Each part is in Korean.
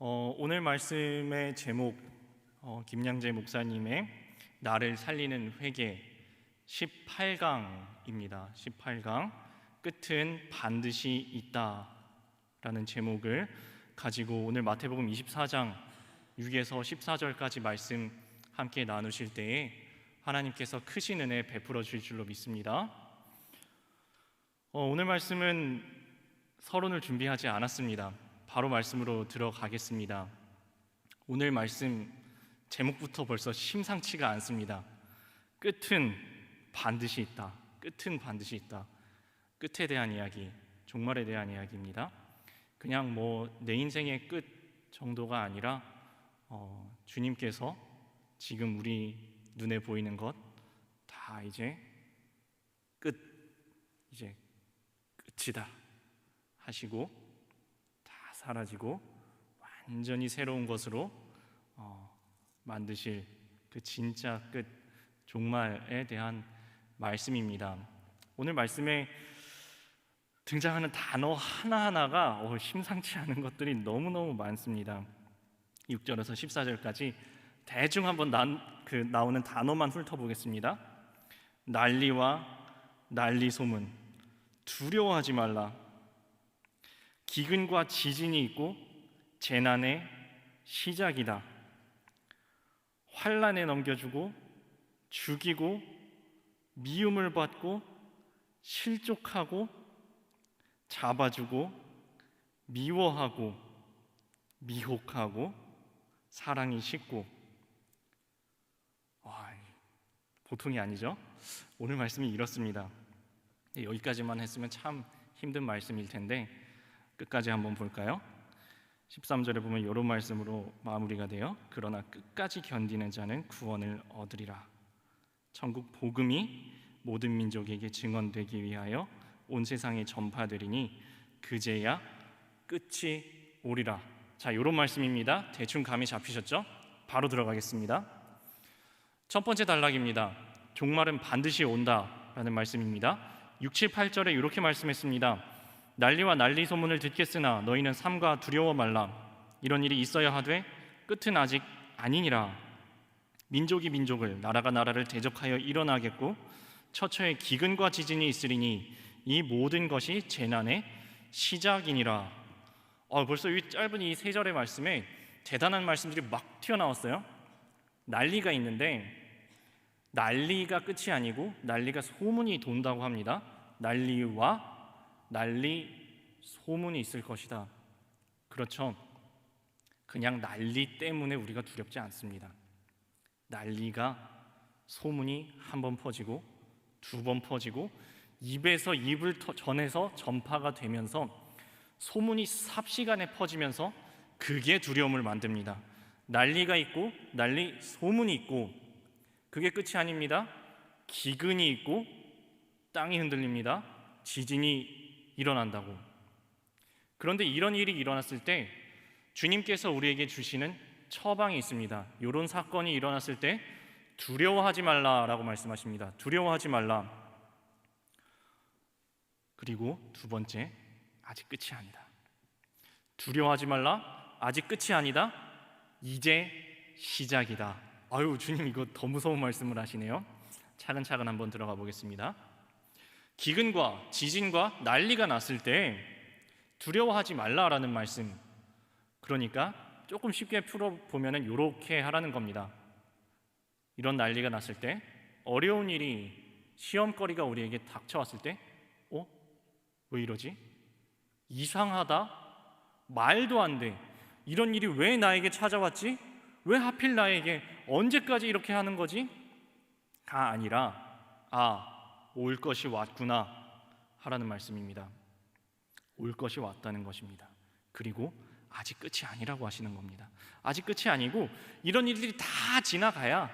오늘 말씀의 제목 김양재 목사님의 나를 살리는 회개 18강입니다. 18강 끝은 반드시 있다라는 제목을 가지고 오늘 마태복음 24장 6에서 14절까지 말씀 함께 나누실 때에 하나님께서 크신 은혜 베풀어 주실 줄로 믿습니다. 오늘 말씀은 서론을 준비하지 않았습니다. 바로 말씀으로 들어가겠습니다. 오늘 말씀 제목부터 벌써 심상치가 않습니다. 끝은 반드시 있다. 끝은 반드시 있다. 끝에 대한 이야기, 종말에 대한 이야기입니다. 그냥 내 인생의 끝 정도가 아니라 주님께서 지금 우리 눈에 보이는 것 다 이제 끝이다 하시고 사라지고 완전히 새로운 것으로 만드실 그 진짜 끝 종말에 대한 말씀입니다. 오늘 말씀에 등장하는 단어 하나하나가 심상치 않은 것들이 너무너무 많습니다. 6절에서 14절까지 대충 한번 나오는 단어만 훑어보겠습니다. 난리와 난리 소문, 두려워하지 말라. 기근과 지진이 있고 재난의 시작이다. 환난에 넘겨주고 죽이고 미움을 받고 실족하고 잡아주고 미워하고 미혹하고 사랑이 식고. 보통이 아니죠? 오늘 말씀이 이렇습니다. 여기까지만 했으면 참 힘든 말씀일 텐데 끝까지 한번 볼까요? 13절에 보면 이런 말씀으로 마무리가 돼요. 그러나 끝까지 견디는 자는 구원을 얻으리라. 천국 복음이 모든 민족에게 증언되기 위하여 온 세상에 전파되리니 그제야 끝이 오리라. 자, 이런 말씀입니다. 대충 감이 잡히셨죠? 바로 들어가겠습니다. 첫 번째 단락입니다. 종말은 반드시 온다라는 말씀입니다. 6, 7, 8절에 이렇게 말씀했습니다. 난리와 난리 소문을 듣겠으나 너희는 삼가 두려워 말라. 이런 일이 있어야 하되 끝은 아직 아니니라. 민족이 민족을, 나라가 나라를 대적하여 일어나겠고 처처에 기근과 지진이 있으리니 이 모든 것이 재난의 시작이니라. 벌써 이 짧은 이 세 절의 말씀에 대단한 말씀들이 막 튀어나왔어요. 난리가 있는데 난리가 끝이 아니고 난리가 소문이 돈다고 합니다. 난리와 난리 소문이 있을 것이다. 그렇죠. 그냥 난리 때문에 우리가 두렵지 않습니다. 난리가 소문이 한 번 퍼지고 두 번 퍼지고 입에서 입을 전해서 전파가 되면서 소문이 삽시간에 퍼지면서 그게 두려움을 만듭니다. 난리가 있고 난리 소문이 있고 그게 끝이 아닙니다. 기근이 있고 땅이 흔들립니다. 지진이 일어난다고. 그런데 이런 일이 일어났을 때 주님께서 우리에게 주시는 처방이 있습니다. 이런 사건이 일어났을 때 두려워하지 말라라고 말씀하십니다. 두려워하지 말라. 그리고 두 번째, 아직 끝이 아니다. 두려워하지 말라. 아직 끝이 아니다. 이제 시작이다. 주님 이거 더 무서운 말씀을 하시네요. 차근차근 한번 들어가 보겠습니다. 기근과 지진과 난리가 났을 때 두려워하지 말라라는 말씀. 그러니까 조금 쉽게 풀어보면 이렇게 하라는 겁니다. 이런 난리가 났을 때, 어려운 일이, 시험거리가 우리에게 닥쳐왔을 때 왜 이러지? 이상하다? 말도 안 돼. 이런 일이 왜 나에게 찾아왔지? 왜 하필 나에게? 언제까지 이렇게 하는 거지? 가 아니라 올 것이 왔구나 하라는 말씀입니다. 올 것이 왔다는 것입니다. 그리고 아직 끝이 아니라고 하시는 겁니다. 아직 끝이 아니고 이런 일들이 다 지나가야,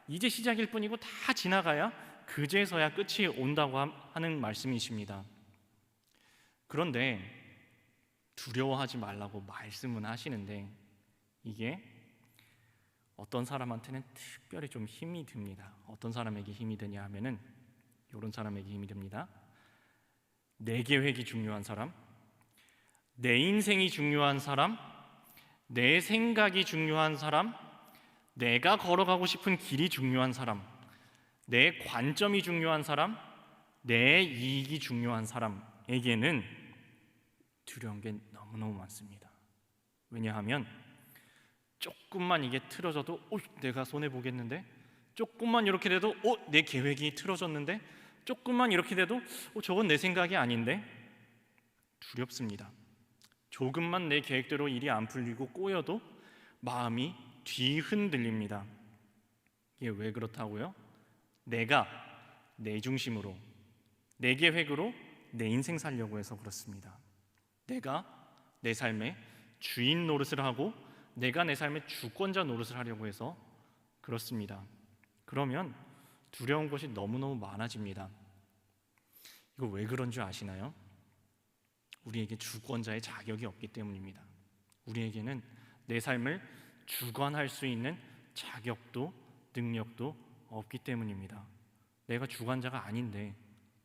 이제 시작일 뿐이고 다 지나가야 그제서야 끝이 온다고 하는 말씀이십니다. 그런데 두려워하지 말라고 말씀은 하시는데 이게 어떤 사람한테는 특별히 좀 힘이 듭니다. 어떤 사람에게 힘이 드냐 하면은 이런 사람에게 힘이 듭니다. 내 계획이 중요한 사람, 내 인생이 중요한 사람, 내 생각이 중요한 사람, 내가 걸어가고 싶은 길이 중요한 사람, 내 관점이 중요한 사람, 내 이익이 중요한 사람에게는 두려운 게 너무너무 많습니다. 왜냐하면 조금만 이게 틀어져도 내가 손해보겠는데, 조금만 이렇게 돼도 내 계획이 틀어졌는데, 조금만 이렇게 돼도 저건 내 생각이 아닌데, 두렵습니다. 조금만 내 계획대로 일이 안 풀리고 꼬여도 마음이 뒤흔들립니다. 이게 왜 그렇다고요? 내가 내 중심으로, 내 계획으로 내 인생 살려고 해서 그렇습니다. 내가 내 삶의 주인 노릇을 하고 내가 내 삶의 주권자 노릇을 하려고 해서 그렇습니다. 그러면 두려운 것이 너무너무 많아집니다. 이거 왜 그런 줄 아시나요? 우리에게 주권자의 자격이 없기 때문입니다. 우리에게는 내 삶을 주관할 수 있는 자격도 능력도 없기 때문입니다. 내가 주관자가 아닌데,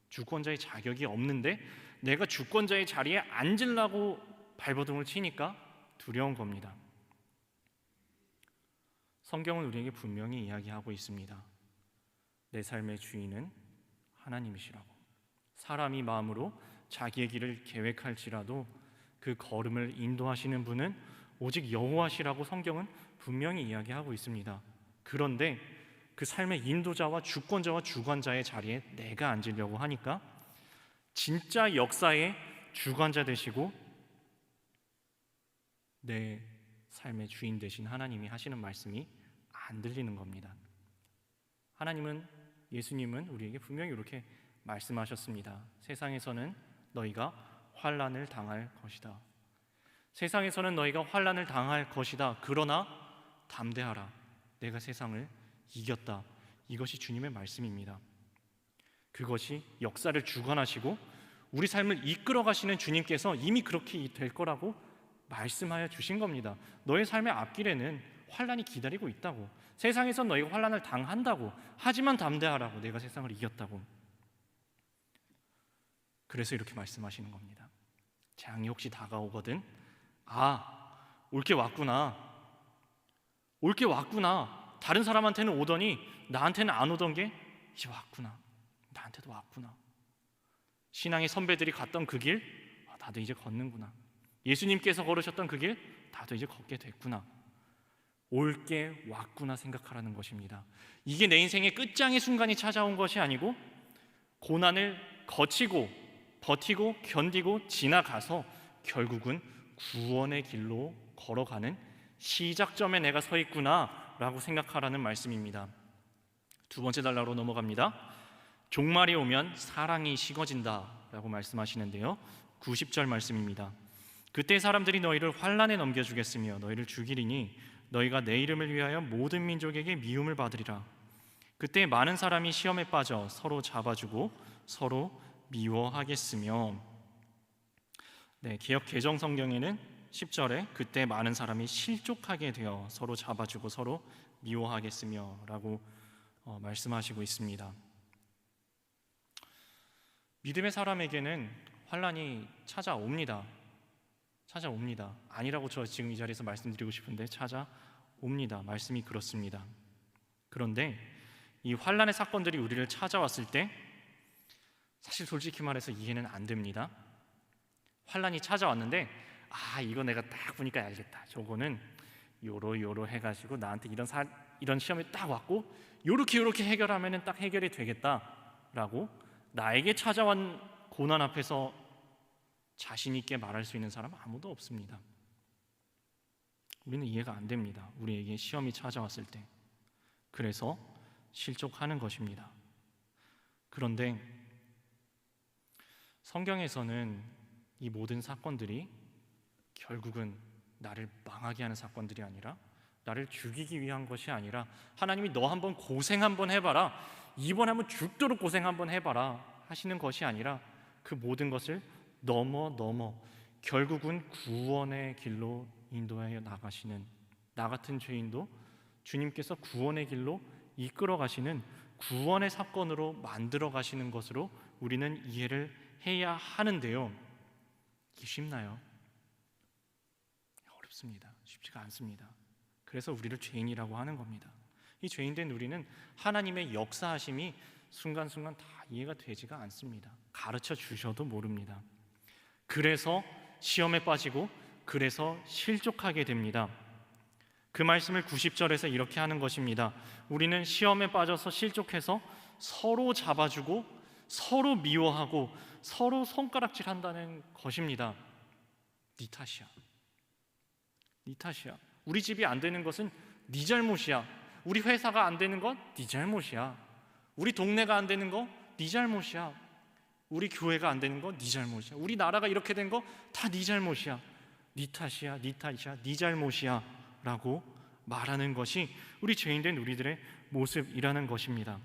주권자의 자격이 없는데 내가 주권자의 자리에 앉으려고 발버둥을 치니까 두려운 겁니다. 성경은 우리에게 분명히 이야기하고 있습니다. 내 삶의 주인은 하나님이시라고. 사람이 마음으로 자기의 길을 계획할지라도 그 걸음을 인도하시는 분은 오직 여호와시라고 성경은 분명히 이야기하고 있습니다. 그런데 그 삶의 인도자와 주권자와 주관자의 자리에 내가 앉으려고 하니까 진짜 역사의 주관자 되시고 내 삶의 주인 되신 하나님이 하시는 말씀이 안 들리는 겁니다. 하나님은, 예수님은 우리에게 분명히 이렇게 말씀하셨습니다. 세상에서는 너희가 환난을 당할 것이다. 세상에서는 너희가 환난을 당할 것이다. 그러나 담대하라. 내가 세상을 이겼다. 이것이 주님의 말씀입니다. 그것이 역사를 주관하시고 우리 삶을 이끌어 가시는 주님께서 이미 그렇게 될 거라고 말씀하여 주신 겁니다. 너의 삶의 앞길에는 환난이 기다리고 있다고. 세상에서 너희가 환난을 당한다고. 하지만 담대하라고. 내가 세상을 이겼다고. 그래서 이렇게 말씀하시는 겁니다. 재앙이 혹시 다가오거든, 올 게 왔구나. 올 게 왔구나. 다른 사람한테는 오더니 나한테는 안 오던 게 이제 왔구나. 나한테도 왔구나. 신앙의 선배들이 갔던 그 길, 나도 이제 걷는구나. 예수님께서 걸으셨던 그 길, 나도 이제 걷게 됐구나. 올 게 왔구나 생각하라는 것입니다. 이게 내 인생의 끝장의 순간이 찾아온 것이 아니고 고난을 거치고 버티고 견디고 지나가서 결국은 구원의 길로 걸어가는 시작점에 내가 서 있구나 라고 생각하라는 말씀입니다. 두 번째 단락으로 넘어갑니다. 종말이 오면 사랑이 식어진다 라고 말씀하시는데요, 90절 말씀입니다. 그때 사람들이 너희를 환난에 넘겨주겠으며 너희를 죽이리니 너희가 내 이름을 위하여 모든 민족에게 미움을 받으리라. 그때 많은 사람이 시험에 빠져 서로 잡아주고 서로 미워하겠으며. 기역 개정 성경에는 10절에 그때 많은 사람이 실족하게 되어 서로 잡아주고 서로 미워하겠으며 라고 말씀하시고 있습니다. 믿음의 사람에게는 환난이 찾아옵니다. 아니라고 저 지금 이 자리에서 말씀드리고 싶은데 찾아옵니다. 말씀이 그렇습니다. 그런데 이 환난의 사건들이 우리를 찾아왔을 때 사실 솔직히 말해서 이해는 안 됩니다. 환난이 찾아왔는데 이거 내가 딱 보니까 알겠다. 저거는 요로 해가지고 나한테 이런 시험이 딱 왔고 요렇게 해결하면은 딱 해결이 되겠다라고 나에게 찾아온 고난 앞에서 자신 있게 말할 수 있는 사람은 아무도 없습니다. 우리는 이해가 안 됩니다. 우리에게 시험이 찾아왔을 때. 그래서 실족하는 것입니다. 그런데 성경에서는 이 모든 사건들이 결국은 나를 망하게 하는 사건들이 아니라, 나를 죽이기 위한 것이 아니라, 하나님이 너 한번 고생 한번 해봐라, 이번에 한번 죽도록 고생 한번 해봐라 하시는 것이 아니라 그 모든 것을 넘어 결국은 구원의 길로 인도하여 나가시는, 나 같은 죄인도 주님께서 구원의 길로 이끌어 가시는 구원의 사건으로 만들어 가시는 것으로 우리는 이해를 해야 하는데요, 이게 쉽나요? 어렵습니다. 쉽지가 않습니다. 그래서 우리를 죄인이라고 하는 겁니다. 이 죄인된 우리는 하나님의 역사하심이 순간순간 다 이해가 되지가 않습니다. 가르쳐 주셔도 모릅니다. 그래서 시험에 빠지고 그래서 실족하게 됩니다. 그 말씀을 90절에서 이렇게 하는 것입니다. 우리는 시험에 빠져서 실족해서 서로 잡아주고 서로 미워하고 서로 손가락질한다는 것입니다. 네 탓이야. 네 탓이야. 우리 집이 안 되는 것은 네 잘못이야. 우리 회사가 안 되는 건 네 잘못이야. 우리 동네가 안 되는 거 네 잘못이야. 우리 교회가 안 되는 거 네 잘못이야. 우리 나라가 이렇게 된 거 다 네 잘못이야. 네 탓이야. 네 탓이야. 네 잘못이야 라고 말하는 것이 우리 죄인된 우리들의 모습이라는 것입니다.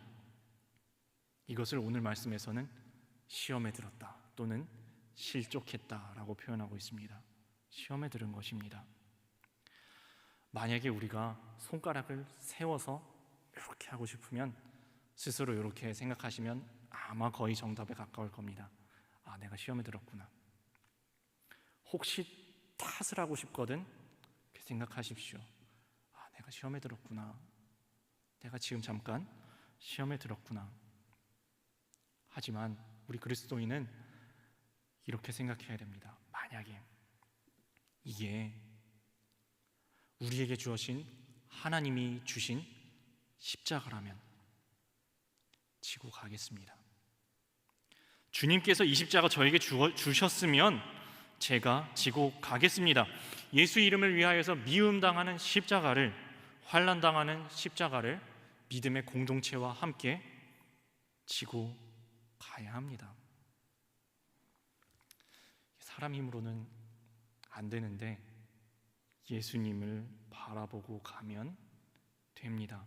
이것을 오늘 말씀에서는 시험에 들었다 또는 실족했다라고 표현하고 있습니다. 시험에 들은 것입니다. 만약에 우리가 손가락을 세워서 이렇게 하고 싶으면 스스로 이렇게 생각하시면 아마 거의 정답에 가까울 겁니다. 아, 내가 시험에 들었구나. 혹시 탓을 하고 싶거든 이렇게 생각하십시오. 아, 내가 시험에 들었구나. 내가 지금 잠깐 시험에 들었구나. 하지만 우리 그리스도인은 이렇게 생각해야 됩니다. 만약에 이게 우리에게 주어진 하나님이 주신 십자가라면 지고 가겠습니다. 주님께서 이 십자가 저에게 주셨으면 제가 지고 가겠습니다. 예수 이름을 위하여서 미움당하는 십자가를, 환난당하는 십자가를 믿음의 공동체와 함께 지고 가야 합니다. 사람 힘으로는 안 되는데 예수님을 바라보고 가면 됩니다.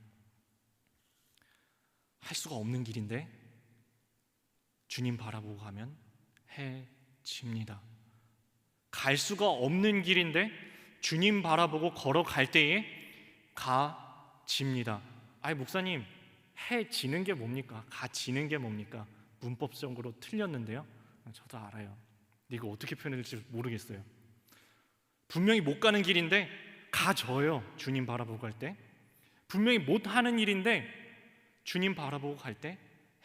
할 수가 없는 길인데 주님 바라보고 가면 해집니다. 갈 수가 없는 길인데 주님 바라보고 걸어갈 때에 가집니다. 아니 목사님, 해지는 게 뭡니까? 가지는 게 뭡니까? 문법적으로 틀렸는데요. 저도 알아요. 근데 이거 어떻게 표현해야 될지 모르겠어요. 분명히 못 가는 길인데 가져요. 주님 바라보고 갈 때. 분명히 못 하는 일인데 주님 바라보고 갈 때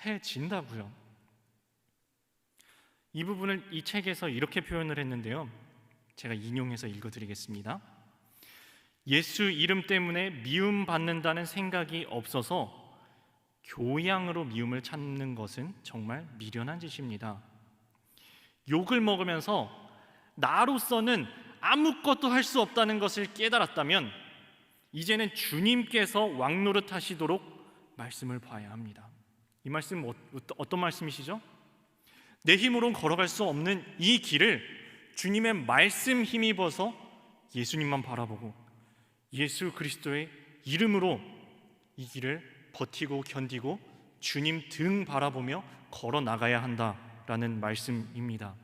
해진다고요. 이 부분을 이 책에서 이렇게 표현을 했는데요. 제가 인용해서 읽어드리겠습니다. 예수 이름 때문에 미움받는다는 생각이 없어서 교양으로 미움을 찾는 것은 정말 미련한 짓입니다. 욕을 먹으면서 나로서는 아무것도 할 수 없다는 것을 깨달았다면 이제는 주님께서 왕노릇 하시도록 말씀을 봐야 합니다. 이 말씀은 어떤 말씀이시죠? 내 힘으로는 걸어갈 수 없는 이 길을 주님의 말씀 힘입어서 예수님만 바라보고 예수 그리스도의 이름으로 이 길을 버티고 견디고 주님 등 바라보며 걸어 나가야 한다라는 말씀입니다.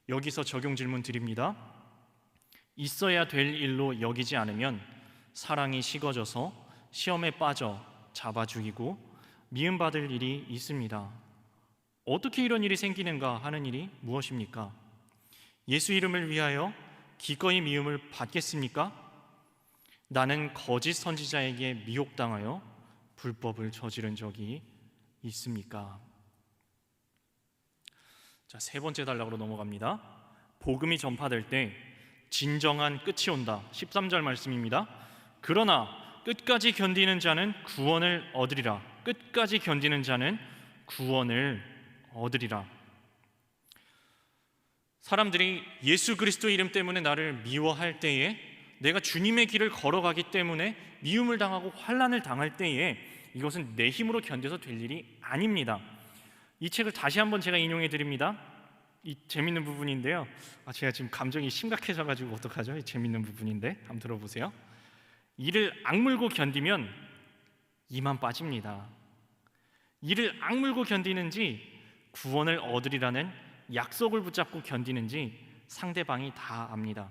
여기서 적용 질문 드립니다. 있어야 될 일로 여기지 않으면 사랑이 식어져서 시험에 빠져 잡아 죽이고 미움받을 일이 있습니다. 어떻게 이런 일이 생기는가 하는 일이 무엇입니까? 예수 이름을 위하여 기꺼이 미움을 받겠습니까? 나는 거짓 선지자에게 미혹당하여 불법을 저지른 적이 있습니까? 자, 세 번째 단락으로 넘어갑니다. 복음이 전파될 때 진정한 끝이 온다. 13절 말씀입니다. 그러나 끝까지 견디는 자는 구원을 얻으리라. 끝까지 견디는 자는 구원을 얻으리라. 사람들이 예수 그리스도 이름 때문에 나를 미워할 때에, 내가 주님의 길을 걸어가기 때문에 미움을 당하고 환난을 당할 때에 이것은 내 힘으로 견뎌서 될 일이 아닙니다. 이 책을 다시 한번 제가 인용해 드립니다. 이 재밌는 부분인데요. 제가 지금 감정이 심각해져가지고 어떡하죠? 이 재밌는 부분인데 한번 들어보세요. 이를 악물고 견디면 이만 빠집니다. 이를 악물고 견디는지 구원을 얻으리라는 약속을 붙잡고 견디는지 상대방이 다 압니다.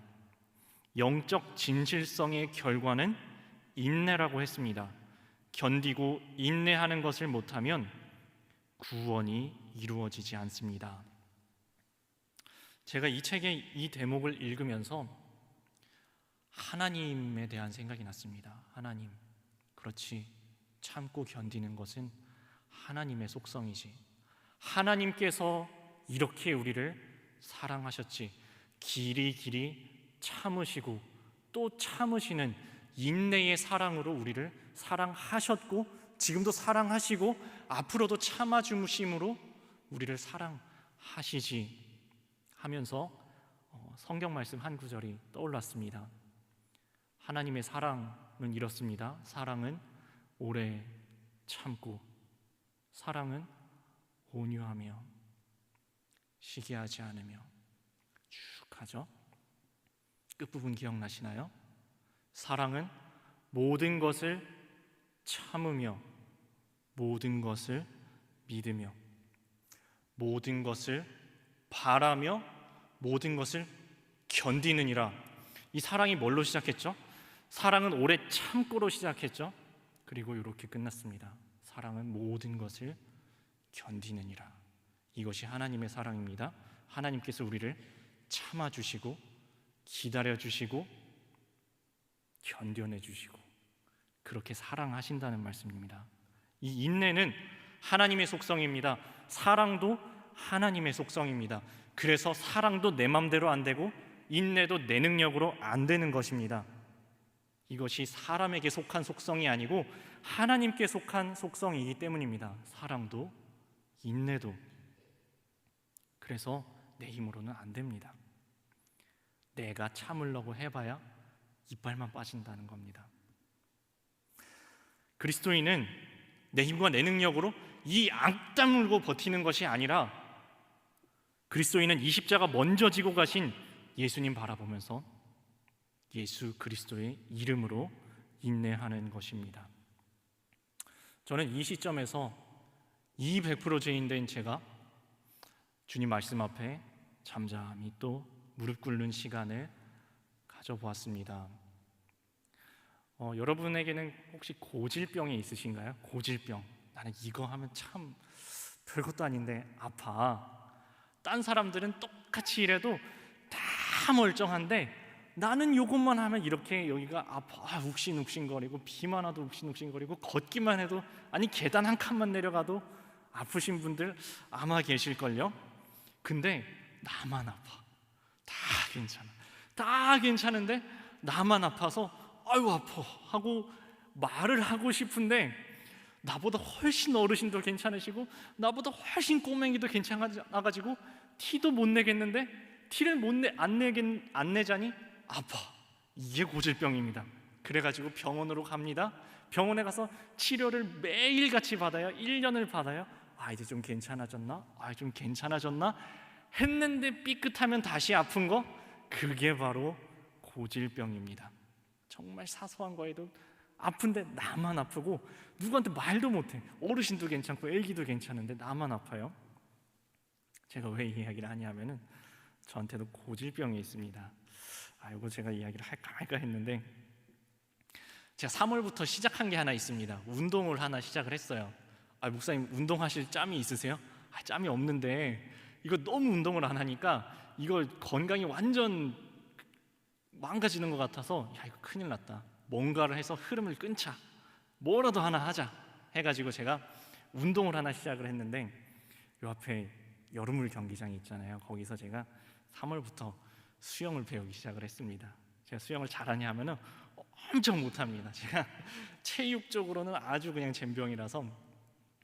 영적 진실성의 결과는 인내라고 했습니다. 견디고 인내하는 것을 못하면 구원이 이루어지지 않습니다. 제가 이 책의 이 대목을 읽으면서 하나님에 대한 생각이 났습니다. 하나님, 그렇지, 참고 견디는 것은 하나님의 속성이지. 하나님께서 이렇게 우리를 사랑하셨지. 길이 참으시고 또 참으시는 인내의 사랑으로 우리를 사랑하셨고, 지금도 사랑하시고 앞으로도 참아주심으로 우리를 사랑하시지 하면서 성경 말씀 한 구절이 떠올랐습니다. 하나님의 사랑은 이렇습니다. 사랑은 오래 참고, 사랑은 온유하며, 시기하지 않으며, 쭉 가죠. 끝부분 기억나시나요? 사랑은 모든 것을 참으며, 모든 것을 믿으며, 모든 것을 바라며, 모든 것을 견디느니라. 이 사랑이 뭘로 시작했죠? 사랑은 오래 참고로 시작했죠. 그리고 이렇게 끝났습니다. 사랑은 모든 것을 견디느니라. 이것이 하나님의 사랑입니다. 하나님께서 우리를 참아주시고 기다려주시고 견뎌내주시고 그렇게 사랑하신다는 말씀입니다. 이 인내는 하나님의 속성입니다. 사랑도 하나님의 속성입니다. 그래서 사랑도 내 맘대로 안 되고 인내도 내 능력으로 안 되는 것입니다. 이것이 사람에게 속한 속성이 아니고 하나님께 속한 속성이기 때문입니다. 사랑도 인내도. 그래서 내 힘으로는 안 됩니다. 내가 참으려고 해봐야 이빨만 빠진다는 겁니다. 그리스도인은 내 힘과 내 능력으로 이 악다물고 버티는 것이 아니라 그리스도인은 이 십자가 먼저 지고 가신 예수님 바라보면서 예수 그리스도의 이름으로 인내하는 것입니다. 저는 이 시점에서 이 100% 죄인된 제가 주님 말씀 앞에 잠잠히 또 무릎 꿇는 시간을 가져보았습니다. 여러분에게는 혹시 고질병이 있으신가요? 고질병. 나는 이거 하면 참 별것도 아닌데 아파. 딴 사람들은 똑같이 일해도 다 멀쩡한데 나는 이것만 하면 이렇게 여기가 아파. 욱신욱신거리고 비만 와도 욱신욱신거리고 걷기만 해도, 아니 계단 한 칸만 내려가도 아프신 분들 아마 계실걸요? 근데 나만 아파. 다 괜찮아. 다 괜찮은데 나만 아파서 아유 아파 하고 말을 하고 싶은데 나보다 훨씬 어르신도 괜찮으시고 나보다 훨씬 꼬맹이도 괜찮아가지고 티도 못 내겠는데 티를 안 내자니 아파. 이게 고질병입니다. 그래가지고 병원으로 갑니다. 병원에 가서 치료를 매일같이 받아요. 1년을 받아요. 이제 좀 괜찮아졌나? 좀 괜찮아졌나? 했는데 삐끗하면 다시 아픈 거, 그게 바로 고질병입니다. 정말 사소한 거에도 아픈데 나만 아프고 누구한테 말도 못해. 어르신도 괜찮고 애기도 괜찮은데 나만 아파요. 제가 왜 이 이야기를 하냐면은 저한테도 고질병이 있습니다. 이거 제가 이야기를 할까 말까 했는데 제가 3월부터 시작한 게 하나 있습니다. 운동을 하나 시작을 했어요. 목사님 운동하실 짬이 있으세요? 짬이 없는데 이거 너무 운동을 안 하니까 이거 건강이 완전 망가지는 것 같아서 이거 큰일 났다. 뭔가를 해서 흐름을 끊자. 뭐라도 하나 하자 해가지고 제가 운동을 하나 시작을 했는데 요 앞에 여름물 경기장이 있잖아요. 거기서 제가 3월부터 수영을 배우기 시작을 했습니다. 제가 수영을 잘하냐 하면은 엄청 못합니다. 제가 체육적으로는 아주 그냥 젬병이라서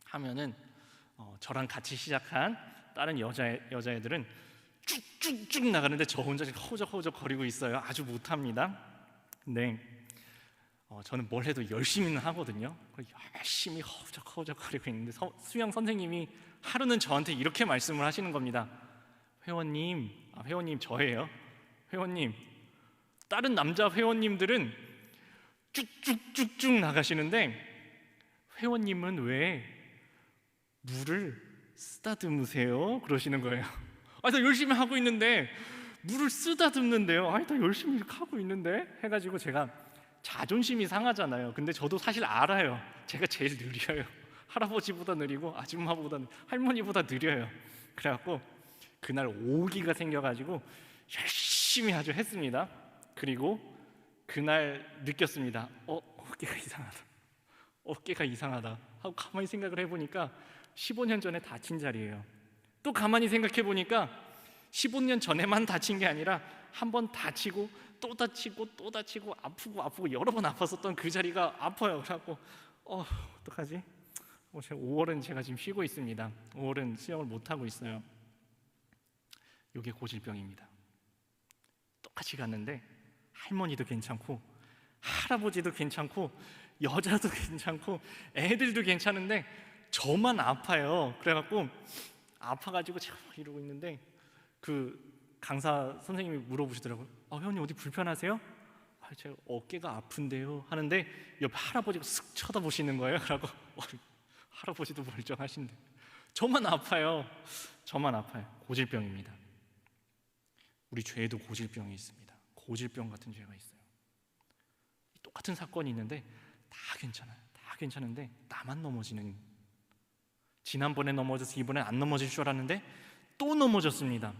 하면은 저랑 같이 시작한 다른 여자애들은 쭉쭉쭉 나가는데 저 혼자 허우적허우적 거리고 있어요. 아주 못합니다. 근데 저는 뭘 해도 열심히는 하거든요. 열심히 허우적허우적 거리고 있는데 수영 선생님이 하루는 저한테 이렇게 말씀을 하시는 겁니다. 회원님 저예요. 회원님, 다른 남자 회원님들은 쭉쭉쭉쭉 나가시는데 회원님은 왜 물을 쓰다듬으세요? 그러시는 거예요. 나 열심히 하고 있는데 물을 쓰다듬는데요. 나 열심히 이렇게 하고 있는데 해가지고 제가 자존심이 상하잖아요. 근데 저도 사실 알아요. 제가 제일 느려요. 할아버지보다 느리고 아줌마보다 할머니보다 느려요. 그래갖고 그날 오기가 생겨가지고 열심히 아주 했습니다. 그리고 그날 느꼈습니다. 어깨가 이상하다. 어깨가 이상하다 하고 가만히 생각을 해보니까 15년 전에 다친 자리예요. 또 가만히 생각해 보니까 15년 전에만 다친 게 아니라 한 번 다치고 또 다치고 또 다치고 아프고 여러 번 아팠었던 그 자리가 아파요. 그래갖고 어떡하지? 제가 5월은 제가 지금 쉬고 있습니다. 5월은 수영을 못 하고 있어요. 이게 고질병입니다. 똑같이 갔는데 할머니도 괜찮고 할아버지도 괜찮고 여자도 괜찮고 애들도 괜찮은데 저만 아파요. 그래갖고 아파가지고 제가 막 이러고 있는데 그 강사 선생님이 물어보시더라고요. 회원님 어디 불편하세요? 제가 어깨가 아픈데요 하는데 옆에 할아버지가 쓱 쳐다보시는 거예요. 그러고 할아버지도 멀쩡하신데 저만 아파요. 저만 아파요. 고질병입니다. 우리 죄에도 고질병이 있습니다. 고질병 같은 죄가 있어요. 똑같은 사건이 있는데 다 괜찮아요. 다 괜찮은데 나만 넘어지는. 지난번에 넘어져서 이번엔 안 넘어질 줄 알았는데 또 넘어졌습니다.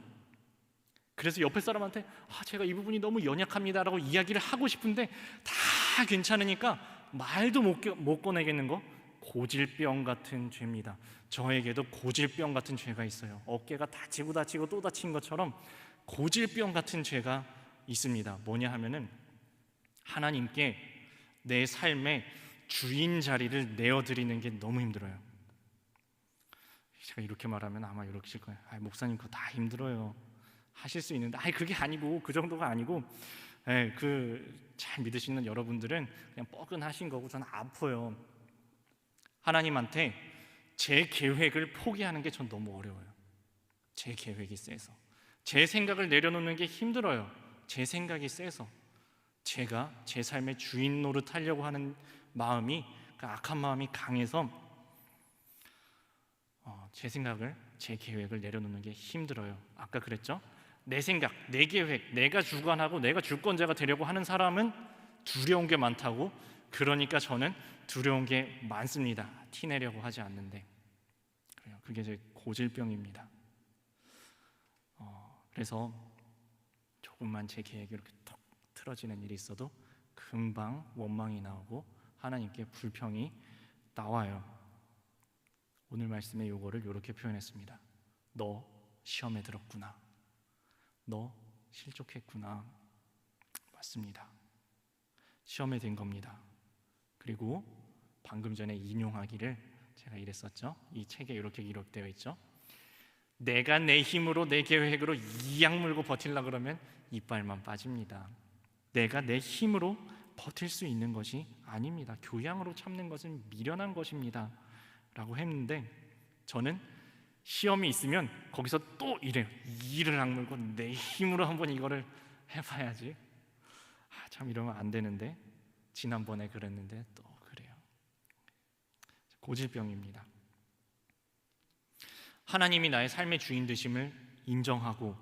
그래서 옆에 사람한테 제가 이 부분이 너무 연약합니다라고 이야기를 하고 싶은데 다 괜찮으니까 말도 못 꺼내겠는 거, 고질병 같은 죄입니다. 저에게도 고질병 같은 죄가 있어요. 어깨가 다치고 또 다친 것처럼 고질병 같은 죄가 있습니다. 뭐냐 하면은 하나님께 내 삶의 주인 자리를 내어드리는 게 너무 힘들어요. 제가 이렇게 말하면 아마 이러실 거예요. 목사님 그거 다 힘들어요. 하실 수 있는데 그게 아니고 그 정도가 아니고 잘 믿으시는 여러분들은 그냥 뻐근하신 거고 저는 아파요. 하나님한테 제 계획을 포기하는 게 전 너무 어려워요. 제 계획이 세서 제 생각을 내려놓는 게 힘들어요. 제 생각이 세서 제가 제 삶의 주인 노릇하려고 하는 마음이, 그 악한 마음이 강해서 제 생각을, 제 계획을 내려놓는 게 힘들어요. 아까 그랬죠? 내 생각, 내 계획, 내가 주관하고 내가 주권자가 되려고 하는 사람은 두려운 게 많다고. 그러니까 저는 두려운 게 많습니다. 티내려고 하지 않는데. 그게 제 고질병입니다. 그래서 조금만 제 계획이 이렇게 턱 틀어지는 일이 있어도 금방 원망이 나오고 하나님께 불평이 나와요. 오늘 말씀에 요거를 이렇게 표현했습니다. 너 시험에 들었구나. 너 실족했구나. 맞습니다. 시험에 든 겁니다. 그리고 방금 전에 인용하기를 제가 이랬었죠. 이 책에 이렇게 기록되어 있죠. 내가 내 힘으로 내 계획으로 이 악물고 버틸라 그러면 이빨만 빠집니다. 내가 내 힘으로 버틸 수 있는 것이 아닙니다. 교양으로 참는 것은 미련한 것입니다 라고 했는데, 저는 시험이 있으면 거기서 또 이래요. 이를 악물고 내 힘으로 한번 이거를 해봐야지. 참 이러면 안 되는데, 지난번에 그랬는데 또 그래요. 고질병입니다. 하나님이 나의 삶의 주인 되심을 인정하고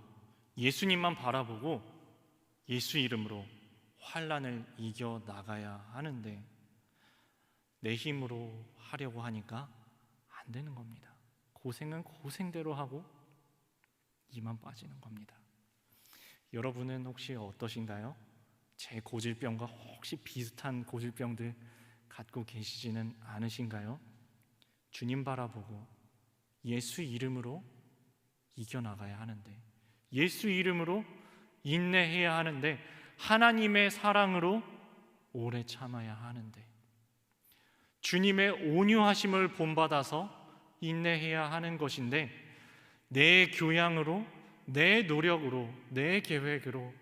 예수님만 바라보고 예수 이름으로 환난을 이겨 나가야 하는데 내 힘으로 하려고 하니까 안 되는 겁니다. 고생은 고생대로 하고 이만 빠지는 겁니다. 여러분은 혹시 어떠신가요? 제 고질병과 혹시 비슷한 고질병들 갖고 계시지는 않으신가요? 주님 바라보고 예수 이름으로 이겨나가야 하는데, 예수 이름으로 인내해야 하는데, 하나님의 사랑으로 오래 참아야 하는데, 주님의 온유하심을 본받아서 인내해야 하는 것인데, 내 교양으로, 내 노력으로, 내 계획으로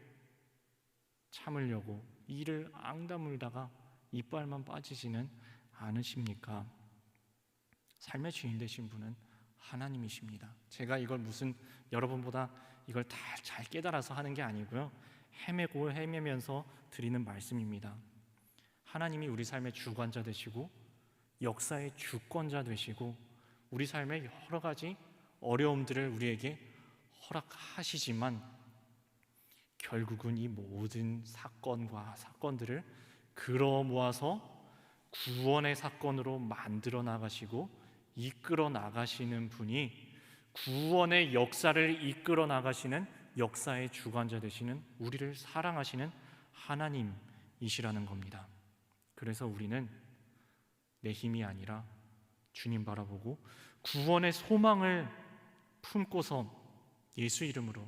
참으려고 이를 앙다물다가 이빨만 빠지지는 않으십니까? 삶의 주인 되신 분은 하나님이십니다. 제가 이걸 무슨 여러분보다 이걸 다 잘 깨달아서 하는 게 아니고요, 헤매고 헤매면서 드리는 말씀입니다. 하나님이 우리 삶의 주관자 되시고 역사의 주권자 되시고 우리 삶의 여러 가지 어려움들을 우리에게 허락하시지만 결국은 이 모든 사건들을 끌어 모아서 구원의 사건으로 만들어 나가시고 이끌어 나가시는 분이, 구원의 역사를 이끌어 나가시는 역사의 주관자 되시는 우리를 사랑하시는 이시라는 겁니다. 그래서 우리는 내 힘이 아니라 주님 바라보고 구원의 소망을 품고서 예수 이름으로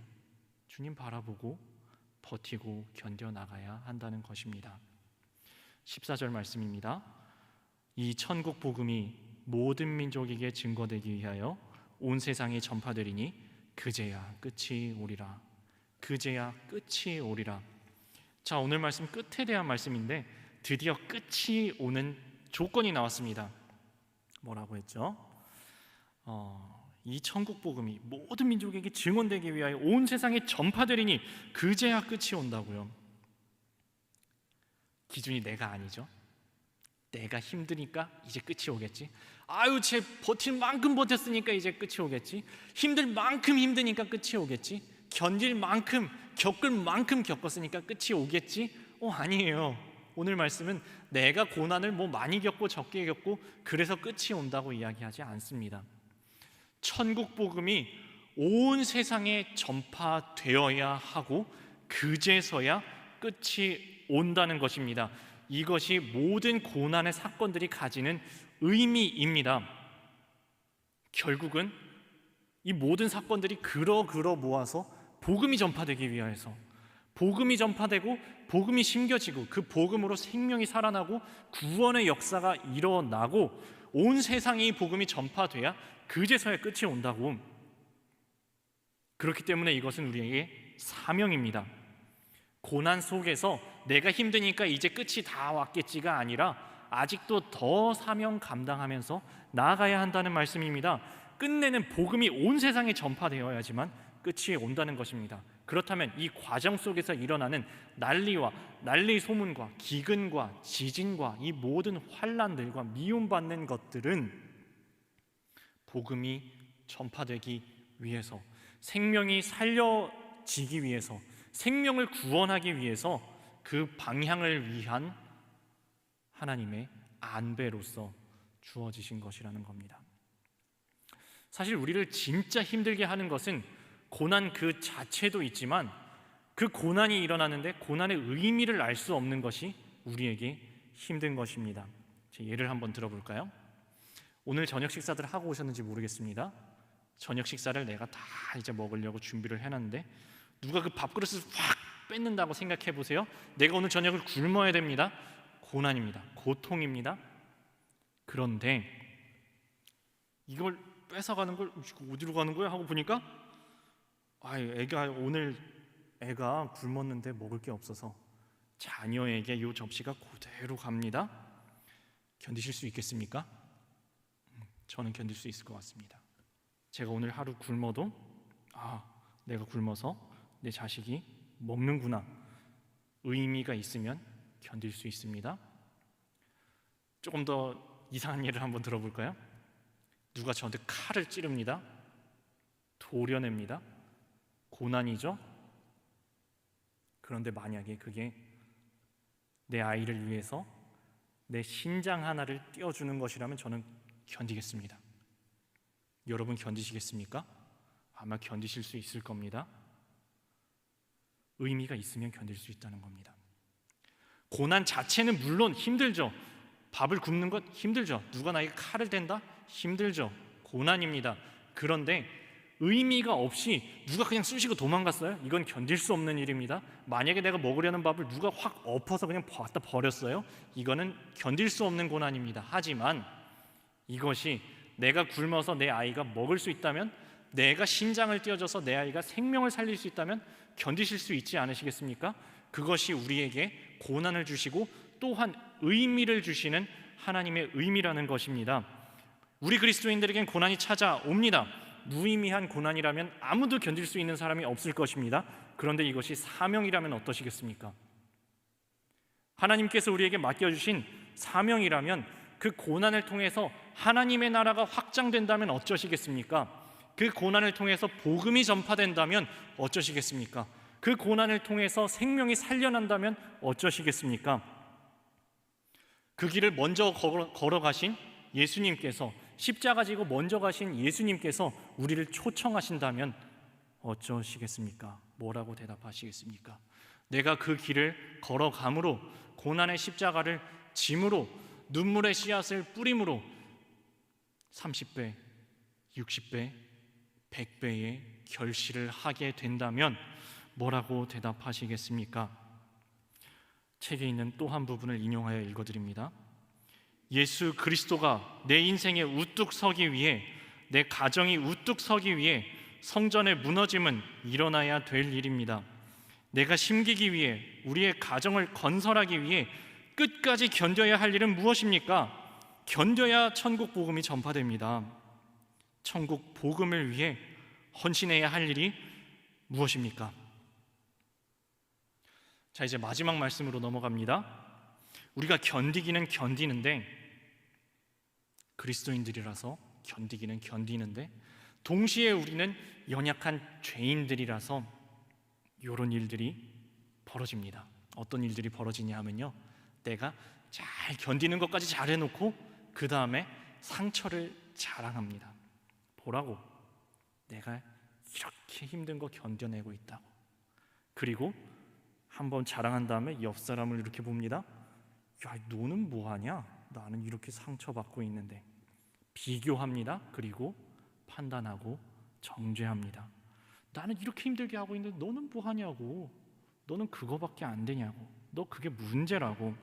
주님 바라보고 버티고 견뎌나가야 한다는 것입니다. 14절 말씀입니다. 이 천국 복음이 모든 민족에게 증거되기 위하여 온 세상에 전파되리니 그제야 끝이 오리라. 그제야 끝이 오리라. 자, 오늘 말씀 끝에 대한 말씀인데 드디어 끝이 오는 조건이 나왔습니다. 뭐라고 했죠? 이 천국 복음이 모든 민족에게 증언되기 위하여 온 세상에 전파되리니 그제야 끝이 온다고요. 기준이 내가 아니죠. 내가 힘드니까 이제 끝이 오겠지. 아유, 쟤 버틸 만큼 버텼으니까 이제 끝이 오겠지. 힘들 만큼 힘드니까 끝이 오겠지. 견딜 만큼, 겪을 만큼 겪었으니까 끝이 오겠지. 아니에요. 오늘 말씀은 내가 고난을 많이 겪고 적게 겪고 그래서 끝이 온다고 이야기하지 않습니다. 천국 복음이 온 세상에 전파되어야 하고 그제서야 끝이 온다는 것입니다. 이것이 모든 고난의 사건들이 가지는 의미입니다. 결국은 이 모든 사건들이 그러 모아서 복음이 전파되기 위해서, 복음이 전파되고 복음이 심겨지고 그 복음으로 생명이 살아나고 구원의 역사가 일어나고 온 세상에 이 복음이 전파돼야 그제서야 끝이 온다고. 그렇기 때문에 이것은 우리에게 사명입니다. 고난 속에서 내가 힘드니까 이제 끝이 다 왔겠지가 아니라 아직도 더 사명 감당하면서 나아가야 한다는 말씀입니다. 끝내는 복음이 온 세상에 전파되어야지만 끝이 온다는 것입니다. 그렇다면 이 과정 속에서 일어나는 난리 소문과 기근과 지진과 이 모든 환난들과 미움받는 것들은 복음이 전파되기 위해서, 생명이 살려지기 위해서, 생명을 구원하기 위해서 그 방향을 위한 하나님의 안배로서 주어지신 것이라는 겁니다. 사실 우리를 진짜 힘들게 하는 것은 고난 그 자체도 있지만 그 고난이 일어나는데 고난의 의미를 알 수 없는 것이 우리에게 힘든 것입니다. 제 예를 한번 들어볼까요? 오늘 저녁 식사들 하고 오셨는지 모르겠습니다. 저녁 식사를 내가 다 이제 먹으려고 준비를 해놨는데 누가 그 밥그릇을 확 뺏는다고 생각해 보세요. 내가 오늘 저녁을 굶어야 됩니다. 고난입니다. 고통입니다. 그런데 이걸 뺏어가는 걸 어디로 가는 거야? 하고 보니까 오늘 애가 굶었는데 먹을 게 없어서 자녀에게 이 접시가 그대로 갑니다. 견디실 수 있겠습니까? 저는 견딜 수 있을 것 같습니다. 제가 오늘 하루 굶어도 내가 굶어서 내 자식이 먹는구나, 의미가 있으면 견딜 수 있습니다. 조금 더 이상한 예를 한번 들어볼까요? 누가 저한테 칼을 찌릅니다. 도려냅니다. 고난이죠. 그런데 만약에 그게 내 아이를 위해서 내 신장 하나를 떼어주는 것이라면 저는 견디겠습니다. 여러분 견디시겠습니까? 아마 견디실 수 있을 겁니다. 의미가 있으면 견딜 수 있다는 겁니다. 고난 자체는 물론 힘들죠. 밥을 굽는 것 힘들죠. 누가 나에게 칼을 댄다? 힘들죠. 고난입니다. 그런데 의미가 없이 누가 그냥 쑤시고 도망갔어요? 이건 견딜 수 없는 일입니다. 만약에 내가 먹으려는 밥을 누가 확 엎어서 그냥 갖다 버렸어요? 이거는 견딜 수 없는 고난입니다. 하지만 이것이 내가 굶어서 내 아이가 먹을 수 있다면, 내가 신장을 떼어줘서 내 아이가 생명을 살릴 수 있다면 견디실 수 있지 않으시겠습니까? 그것이 우리에게 고난을 주시고 또한 의미를 주시는 하나님의 의미라는 것입니다. 우리 그리스도인들에겐 고난이 찾아옵니다. 무의미한 고난이라면 아무도 견딜 수 있는 사람이 없을 것입니다. 그런데 이것이 사명이라면 어떠시겠습니까? 하나님께서 우리에게 맡겨주신 사명이라면 그 고난을 통해서 하나님의 나라가 확장된다면 어쩌시겠습니까? 그 고난을 통해서 복음이 전파된다면 어쩌시겠습니까? 그 고난을 통해서 생명이 살려난다면 어쩌시겠습니까? 그 길을 먼저 걸어가신 예수님께서, 십자가 지고 먼저 가신 예수님께서 우리를 초청하신다면 어쩌시겠습니까? 뭐라고 대답하시겠습니까? 내가 그 길을 걸어감으로 고난의 십자가를 짐으로 눈물의 씨앗을 뿌림으로 30배, 60배, 100배의 결실을 하게 된다면 뭐라고 대답하시겠습니까? 책에 있는 또 한 부분을 인용하여 읽어드립니다. 예수 그리스도가 내 인생에 우뚝 서기 위해, 내 가정이 우뚝 서기 위해 성전의 무너짐은 일어나야 될 일입니다. 내가 심기기 위해, 우리의 가정을 건설하기 위해 끝까지 견뎌야 할 일은 무엇입니까? 견뎌야 천국 복음이 전파됩니다. 천국 복음을 위해 헌신해야 할 일이 무엇입니까? 자, 이제 마지막 말씀으로 넘어갑니다. 우리가 견디기는 견디는데, 그리스도인들이라서 견디기는 견디는데, 동시에 우리는 연약한 죄인들이라서 이런 일들이 벌어집니다. 어떤 일들이 벌어지냐 하면요, 내가 잘 견디는 것까지 잘 해놓고 그 다음에 상처를 자랑합니다. 보라고, 내가 이렇게 힘든 거 견뎌내고 있다고. 그리고 한번 자랑한 다음에 옆 사람을 이렇게 봅니다. 야, 너는 뭐하냐? 나는 이렇게 상처받고 있는데. 비교합니다. 그리고 판단하고 정죄합니다. 나는 이렇게 힘들게 하고 있는데 너는 뭐하냐고. 너는 그거밖에 안 되냐고. 너 그게 문제라고.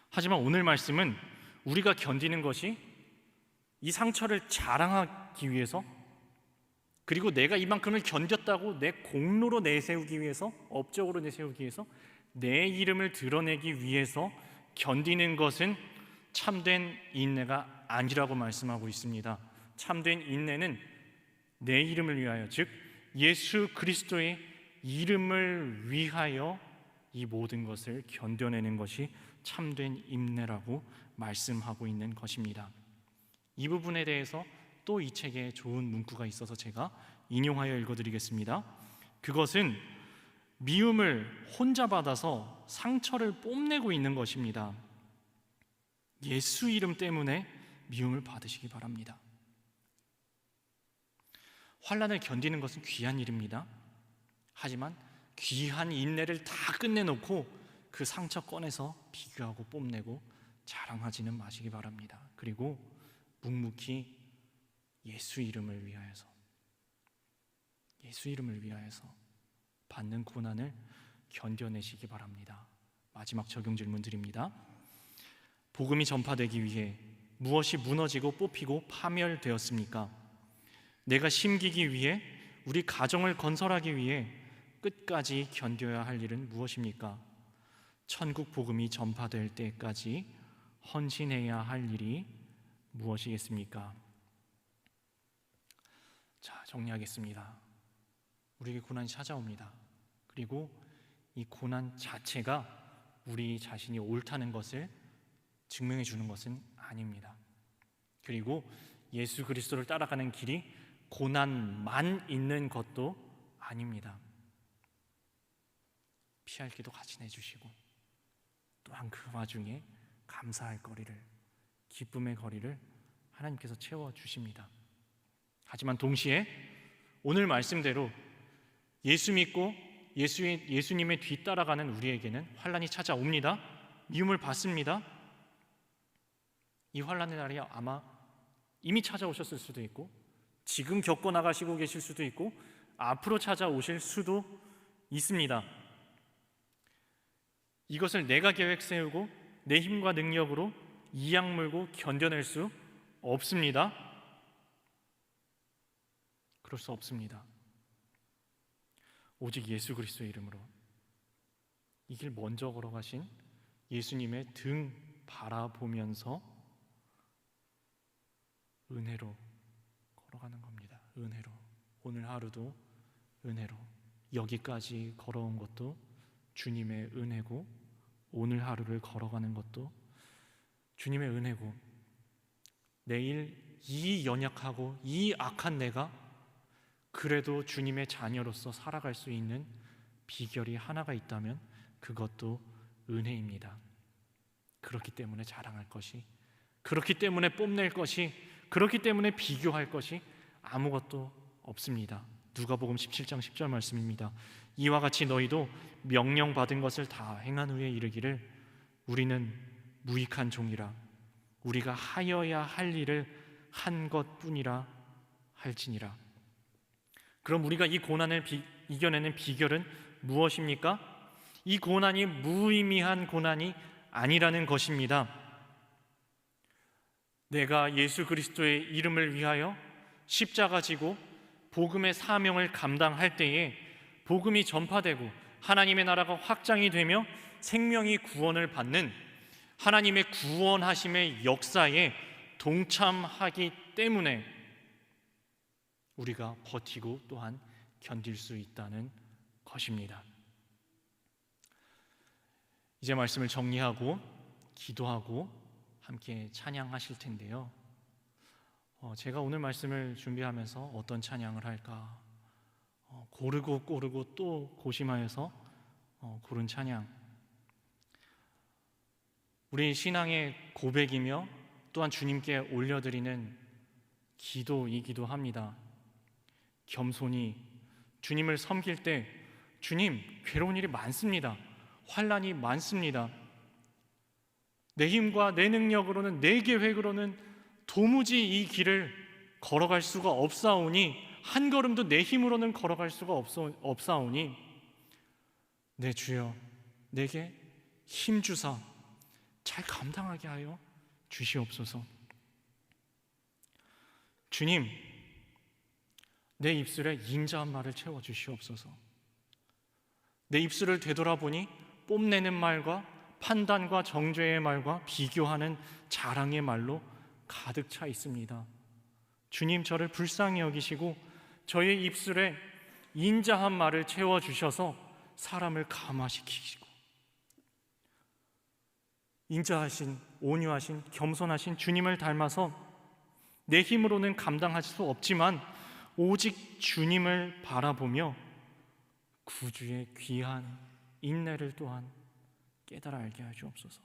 하지만 오늘 말씀은 우리가 견디는 것이 이 상처를 자랑하기 위해서, 그리고 내가 이만큼을 견뎠다고 내 공로로 내세우기 위해서, 업적으로 내세우기 위해서, 내 이름을 드러내기 위해서 견디는 것은 참된 인내가 아니라고 말씀하고 있습니다. 참된 인내는 내 이름을 위하여, 즉 예수 그리스도의 이름을 위하여 이 모든 것을 견뎌내는 것이 참된 인내라고 말씀하고 있는 것입니다. 이 부분에 대해서 또 이 책에 좋은 문구가 있어서 제가 인용하여 읽어드리겠습니다. 그것은 미움을 혼자 받아서 상처를 뽐내고 있는 것입니다. 예수 이름 때문에 미움을 받으시기 바랍니다. 환난을 견디는 것은 귀한 일입니다. 하지만 귀한 인내를 다 끝내놓고 그 상처 꺼내서 비교하고 뽐내고 자랑하지는 마시기 바랍니다. 그리고 묵묵히 예수 이름을 위하여서, 예수 이름을 위하여서 받는 고난을 견뎌내시기 바랍니다. 마지막 적용 질문 드립니다. 복음이 전파되기 위해 무엇이 무너지고 뽑히고 파멸되었습니까? 내가 심기기 위해, 우리 가정을 건설하기 위해 끝까지 견뎌야 할 일은 무엇입니까? 천국 복음이 전파될 때까지 헌신해야 할 일이 무엇이겠습니까? 자, 정리하겠습니다. 우리에게 고난이 찾아옵니다. 그리고 이 고난 자체가 우리 자신이 옳다는 것을 증명해 주는 것은 아닙니다. 그리고 예수 그리스도를 따라가는 길이 고난만 있는 것도 아닙니다. 피할 길도 같이 내주시고, 또한 그 와중에 감사할 거리를, 기쁨의 거리를 하나님께서 채워주십니다. 하지만 동시에 오늘 말씀대로 예수 믿고 예수님의 뒤따라가는 우리에게는 환난이 찾아옵니다. 미움을 받습니다. 이 환난의 날이 아마 이미 찾아오셨을 수도 있고, 지금 겪어나가시고 계실 수도 있고, 앞으로 찾아오실 수도 있습니다. 이것을 내가 계획 세우고 내 힘과 능력으로 이악 물고 견뎌낼 수 없습니다. 그럴 수 없습니다. 오직 예수 그리스도의 이름으로 이 길 먼저 걸어가신 예수님의 등 바라보면서 은혜로 걸어가는 겁니다. 은혜로. 오늘 하루도 은혜로. 여기까지 걸어온 것도 주님의 은혜고, 오늘 하루를 걸어가는 것도 주님의 은혜고, 내일 이 연약하고 이 악한 내가 그래도 주님의 자녀로서 살아갈 수 있는 비결이 하나가 있다면 그것도 은혜입니다. 그렇기 때문에 자랑할 것이, 그렇기 때문에 뽐낼 것이, 그렇기 때문에 비교할 것이 아무것도 없습니다. 누가복음 17장 10절 말씀입니다. 이와 같이 너희도 명령받은 것을 다 행한 후에 이르기를 우리는 무익한 종이라 우리가 하여야 할 일을 한 것뿐이라 할지니라. 그럼 우리가 이 고난을 이겨내는 비결은 무엇입니까? 이 고난이 무의미한 고난이 아니라는 것입니다. 내가 예수 그리스도의 이름을 위하여 십자가 지고 복음의 사명을 감당할 때에 복음이 전파되고 하나님의 나라가 확장이 되며 생명이 구원을 받는 하나님의 구원하심의 역사에 동참하기 때문에 우리가 버티고 또한 견딜 수 있다는 것입니다. 이제 말씀을 정리하고 기도하고 함께 찬양하실 텐데요. 제가 오늘 말씀을 준비하면서 어떤 찬양을 할까 고르고 또 고심하여서 고른 찬양, 우리 신앙의 고백이며 또한 주님께 올려드리는 기도이기도 합니다. 겸손히 주님을 섬길 때 주님, 괴로운 일이 많습니다. 환난이 많습니다. 내 힘과 내 능력으로는, 내 계획으로는 도무지 이 길을 걸어갈 수가 없사오니, 한 걸음도 내 힘으로는 걸어갈 수가 없사오니 내 주여 내게 힘 주사 잘 감당하게 하여 주시옵소서. 주님, 내 입술에 인자한 말을 채워 주시옵소서. 내 입술을 되돌아보니 뽐내는 말과 판단과 정죄의 말과 비교하는 자랑의 말로 가득 차 있습니다. 주님, 저를 불쌍히 여기시고 저의 입술에 인자한 말을 채워주셔서 사람을 감화시키시고, 인자하신, 온유하신, 겸손하신 주님을 닮아서 내 힘으로는 감당할 수 없지만 오직 주님을 바라보며 구주의 귀한 인내를 또한 깨달아 알게 하시옵소서.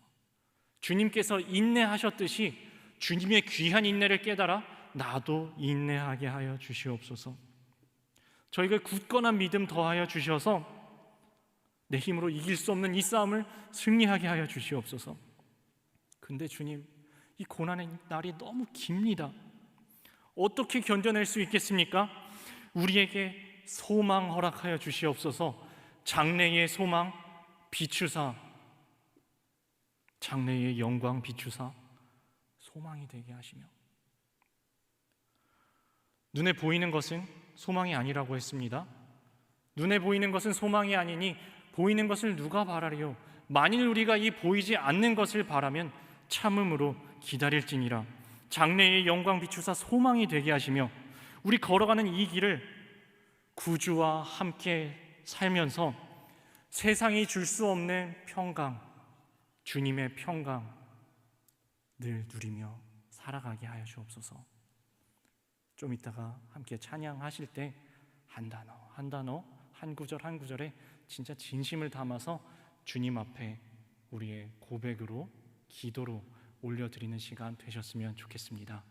주님께서 인내하셨듯이 주님의 귀한 인내를 깨달아 나도 인내하게 하여 주시옵소서. 저희가 굳건한 믿음 더하여 주셔서 내 힘으로 이길 수 없는 이 싸움을 승리하게 하여 주시옵소서. 근데 주님, 이 고난의 날이 너무 깁니다. 어떻게 견뎌낼 수 있겠습니까? 우리에게 소망 허락하여 주시옵소서. 장래의 소망 비추사, 장래의 영광 비추사 소망이 되게 하시며, 눈에 보이는 것은 소망이 아니라고 했습니다. 눈에 보이는 것은 소망이 아니니 보이는 것을 누가 바라리요? 만일 우리가 이 보이지 않는 것을 바라면 참음으로 기다릴지니라. 장래의 영광 비추사 소망이 되게 하시며 우리 걸어가는 이 길을 구주와 함께 살면서 세상이 줄 수 없는 평강, 주님의 평강 늘 누리며 살아가게 하여 주옵소서. 좀 이따가 함께 찬양하실 때 한 단어 한 단어, 한 구절 한 구절에 진짜 진심을 담아서 주님 앞에 우리의 고백으로, 기도로 올려드리는 시간 되셨으면 좋겠습니다.